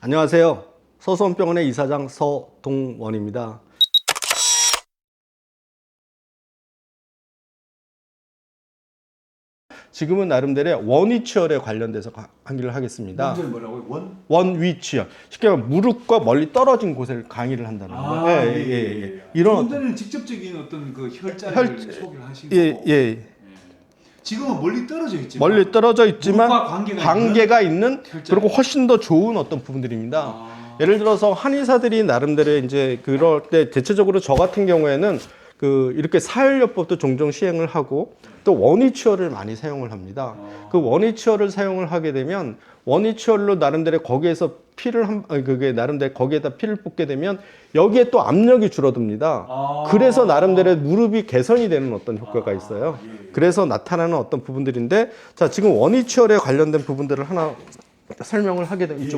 안녕하세요. 서수원병원의 이사장 서동원입니다. 지금은 나름대로 원위치열에 관련돼서 강의를 하겠습니다. 뭐라고요? 원위치열. 쉽게 말하면 무릎과 멀리 떨어진 곳에 강의를 한다는 거예요. 예. 이런 데는 직접적인 어떤 그 혈자리를 소개를 하시고 지금은 멀리 떨어져 있지만 멀리 떨어져 있지만 무릎과 관계가 있는 그리고 훨씬 더 좋은 어떤 부분들입니다. 예를 들어서 한의사들이 나름대로 이제 그럴 때 대체적으로 저 같은 경우에는 이렇게 사혈요법도 종종 시행을 하고 또 원위치열을 많이 사용을 합니다. 그 원위치열을 사용을 하게 되면 원위치열로 나름대로 거기에서 그게 나름대로 거기에다 피를 뽑게 되면 여기에 또 압력이 줄어듭니다. 그래서 나름대로 무릎이 개선이 되는 어떤 효과가 있어요. 그래서 나타나는 어떤 부분들인데, 자, 지금 원위치열에 관련된 부분들을 하나 설명을 하게 되면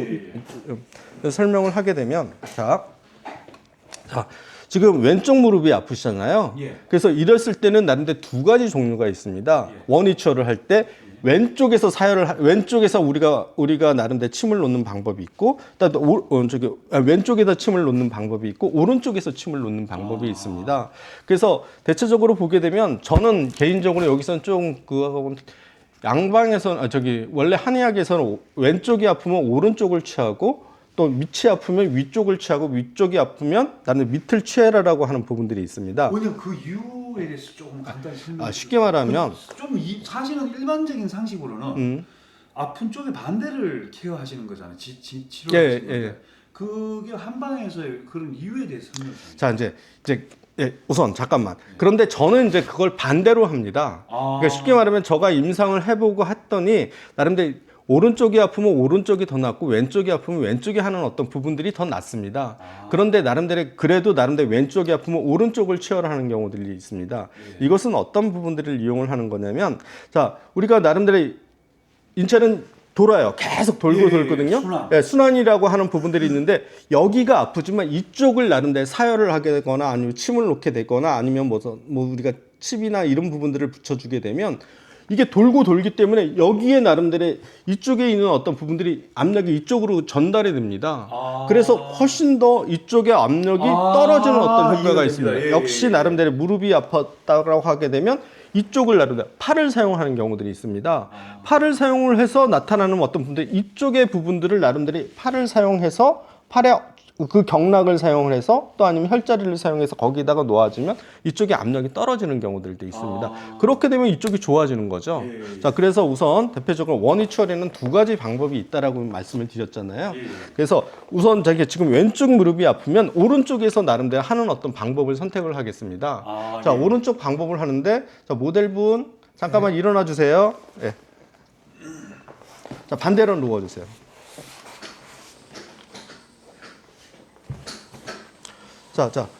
설명을 하게 되면 자, 지금 왼쪽 무릎이 아프시잖아요. 그래서 이랬을 때는 나름대로 두 가지 종류가 있습니다. 원위치열을 할 때 왼쪽에서 왼쪽에서 우리가 나름대로 침을 놓는 방법이 있고, 왼쪽에다 침을 놓는 방법이 있고, 오른쪽에서 침을 놓는 방법이 있습니다. 그래서 대체적으로 보게 되면 저는 개인적으로 여기서는 좀 양방에서는 원래 한의학에서는 왼쪽이 아프면 오른쪽을 취하고 또 밑이 아프면 위쪽을 취하고 위쪽이 아프면 나는 밑을 취해라라고 하는 부분들이 있습니다. 오히려 그 이유에 대해서 조금 간단히 설명. 쉽게 말하면 사실은 일반적인 상식으로는 아픈 쪽의 반대를 케어하시는 거잖아요. 치료하시는 건데 그게 한방에서의 그런 이유에 대해서 설명. 자, 이제 우선 잠깐만. 그런데 저는 이제 그걸 반대로 합니다. 그러니까 쉽게 말하면 제가 임상을 해보고 했더니 나름대로 오른쪽이 아프면 오른쪽이 더 낫고 왼쪽이 아프면 왼쪽이 하는 어떤 부분들이 더 낫습니다. 그런데 그래도 나름대로 왼쪽이 아프면 오른쪽을 치열하는 경우들이 있습니다. 이것은 어떤 부분들을 이용을 하는 거냐면, 자, 우리가 나름대로 인체는 돌아요. 계속 돌고 돌거든요. 순환이라고 하는 부분들이 있는데 여기가 아프지만 이쪽을 나름대로 사혈을 하게 되거나 아니면 침을 놓게 되거나 아니면 뭐 우리가 칩이나 이런 부분들을 붙여주게 되면 이게 돌고 돌기 때문에 여기에 나름대로 이쪽에 있는 어떤 부분들이 압력이 이쪽으로 전달이 됩니다. 그래서 훨씬 더 이쪽의 압력이 떨어지는 어떤 효과가 있습니다. 역시 나름대로 무릎이 아팠다고 하게 되면 이쪽을 나름대로 팔을 사용하는 경우들이 있습니다. 팔을 사용을 해서 나타나는 어떤 분들 이쪽의 부분들을 나름대로 팔을 사용해서 팔에 그 경락을 사용을 해서 또 아니면 혈자리를 사용해서 거기다가 놓아주면 이쪽에 압력이 떨어지는 경우들도 있습니다. 그렇게 되면 이쪽이 좋아지는 거죠. 자, 그래서 우선 대표적으로 원위치열에는 두 가지 방법이 있다라고 말씀을 드렸잖아요. 그래서 우선 지금 왼쪽 무릎이 아프면 오른쪽에서 나름대로 하는 어떤 방법을 선택을 하겠습니다. 자, 오른쪽 방법을 하는데, 자, 모델분 잠깐만 일어나 주세요. 자, 반대로 누워주세요.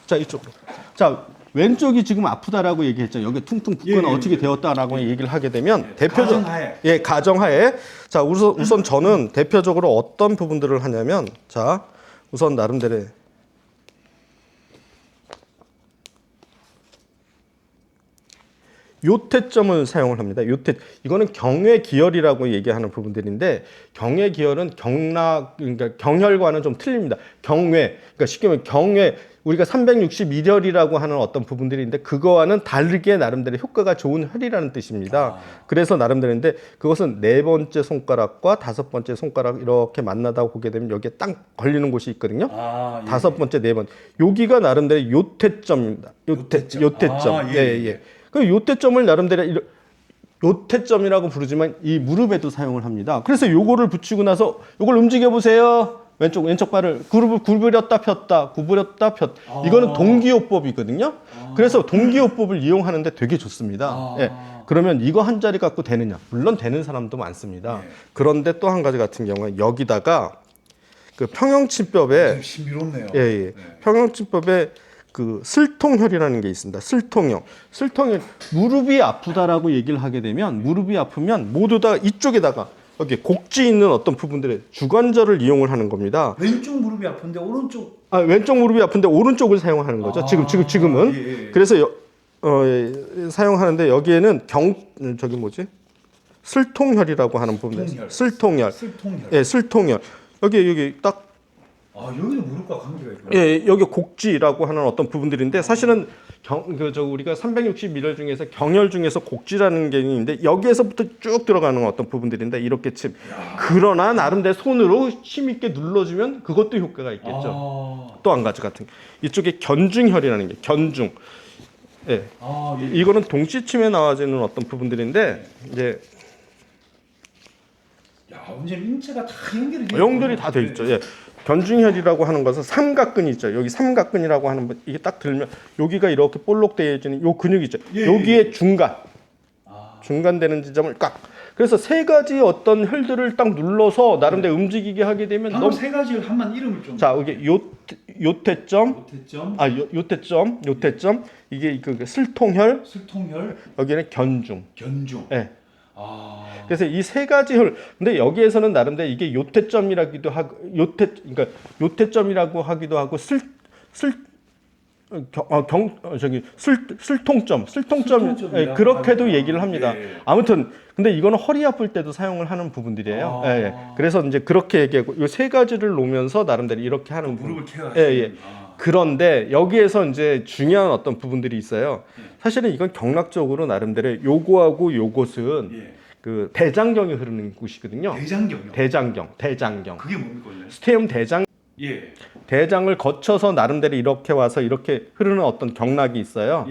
자, 이쪽으로. 자, 왼쪽이 지금 아프다라고 얘기했죠. 여기 퉁퉁 붓거나 어떻게 되었다라고 얘기를 하게 되면 가정하에. 자, 우선 저는 대표적으로 어떤 부분들을 하냐면, 자, 우선 나름대로 요태점을 사용을 합니다. 이거는 경외기혈이라고 얘기하는 부분들인데, 경외기혈은 그러니까 경혈과는 좀 틀립니다. 그러니까 쉽게 말하면 우리가 362혈이라고 하는 어떤 부분들이 있는데 그거와는 다르게 나름대로 효과가 좋은 혈이라는 뜻입니다. 그래서 나름대로인데 그것은 4번째 손가락과 5번째 손가락 이렇게 만나다 보게 되면 여기에 딱 걸리는 곳이 있거든요. 5번째, 4번. 여기가 나름대로 요태점입니다. 요태점. 그 요태점을 나름대로 요태점이라고 부르지만 이 무릎에도 사용을 합니다. 그래서 요거를 붙이고 나서 요걸 움직여 보세요. 왼쪽 발을 구부렸다 폈다. 이거는 동기요법이거든요. 그래서 동기요법을 이용하는데 되게 좋습니다. 그러면 이거 한 자리 갖고 되느냐? 물론 되는 사람도 많습니다. 그런데 또 한 가지 같은 경우는 여기다가 그 평형침법에 신비롭네요. 평형침법에 그 슬통혈이라는 게 있습니다. 슬통혈. 무릎이 아프다라고 얘기를 하게 되면 무릎이 아프면 모두 다 이쪽에다가 여기 곡지 있는 어떤 부분들의 주관절을 이용을 하는 겁니다. 왼쪽 무릎이 아픈데 오른쪽. 왼쪽 무릎이 아픈데 오른쪽을 사용하는 거죠. 지금은. 그래서 사용하는데 여기에는 슬통혈이라고 하는 부분들. 슬통혈. 슬통혈. 여기 딱 아 여기는 무릎과 관계가 있구나. 예, 여기 곡지라고 하는 어떤 부분들인데 사실은 우리가 360일열 중에서 경혈 중에서 곡지라는 게 있는데 여기에서부터 쭉 들어가는 어떤 부분들인데 이렇게 침. 그러나 나름대로 손으로 힘있게 눌러주면 그것도 효과가 있겠죠. 또 한 가지 같은 게 이쪽에 견중혈이라는 게 견중. 예. 이거는 동시침에 나와지는 어떤 부분들인데 이제 야, 완전 인체가 다 연결이 다 돼 있죠. 예. 견중혈이라고 하는 것은 삼각근이 있죠. 여기 삼각근이라고 하는 거 이게 딱 들면 여기가 이렇게 볼록되어지는 요 근육이 있죠. 여기에 중간 되는 지점을 꽉. 그래서 세 가지 어떤 혈들을 딱 눌러서 나름대로 움직이게 하게 되면 너무 세 가지를 한번 이름을 좀. 자, 여기 요태점, 요태점 이게 그 슬통혈, 여기는 견중. 예. 그래서 이 세 가지 혈, 근데 여기에서는 나름대로 이게 요태점이라기도 하고, 그러니까 요태점이라고 하기도 하고, 슬통점, 예, 그렇게도 얘기를 합니다. 아무튼, 근데 이거는 허리 아플 때도 사용을 하는 부분들이에요. 예. 그래서 이제 그렇게 얘기하고, 이 세 가지를 놓으면서 나름대로 이렇게 하는 무릎을 케어하시는. 예. 그런데 여기에서 이제 중요한 어떤 부분들이 있어요. 사실은 이건 경락적으로 나름대로 요거하고 요것은 그 대장경이 흐르는 곳이거든요. 대장경. 그게 뭡니까? 스테움 대장. 대장을 거쳐서 나름대로 이렇게 와서 이렇게 흐르는 어떤 경락이 있어요.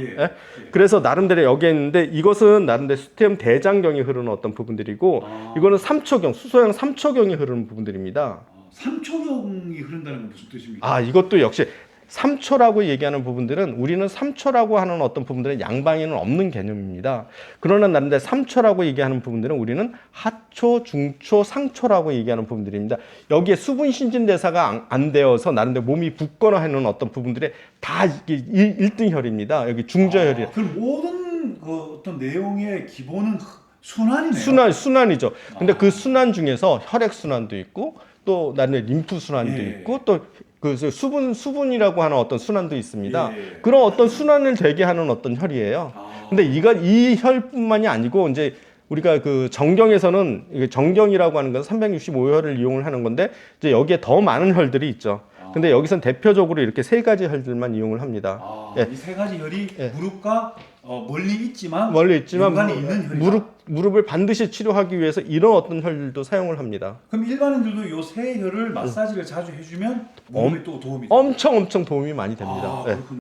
그래서 나름대로 여기에 있는데 이것은 나름대로 스테움 대장경이 흐르는 어떤 부분들이고 이거는 삼초경, 수소양 삼초경이 흐르는 부분들입니다. 삼초경이 흐른다는 건 무슨 뜻입니까? 이것도 역시 3초라고 얘기하는 부분들은 우리는 3초라고 하는 어떤 부분들은 양방에는 없는 개념입니다. 그러나 나름대로 3초라고 얘기하는 부분들은 우리는 하초, 중초, 상초라고 얘기하는 부분들입니다. 여기에 수분 신진대사가 안 되어서 나름대로 몸이 붓거나 하는 어떤 부분들에 다 이게 1등혈입니다. 여기 중저혈이. 그럼 모든 그 어떤 내용의 기본은 순환이네요. 순환이죠. 근데 그 순환 중에서 혈액 순환도 있고 또 나름대로 림프 순환도 있고 또 그 수분이라고 하는 어떤 순환도 있습니다. 그런 어떤 순환을 되게 하는 어떤 혈이에요. 근데 이 혈뿐만이 아니고 이제 우리가 그 정경에서는 정경이라고 하는 건 365혈을 이용을 하는 건데 이제 여기에 더 많은 혈들이 있죠. 근데 여기선 대표적으로 이렇게 세 가지 혈들만 이용을 합니다. 이 세 가지 혈이 무릎과 멀리 있지만 연관이 있는 혈이다. 무릎을 반드시 치료하기 위해서 이런 어떤 혈들도 사용을 합니다. 그럼 일반인들도 요 세 혈을 마사지를 자주 해주면 몸에 또 도움이 엄청 도움이 많이 됩니다. 그렇군요.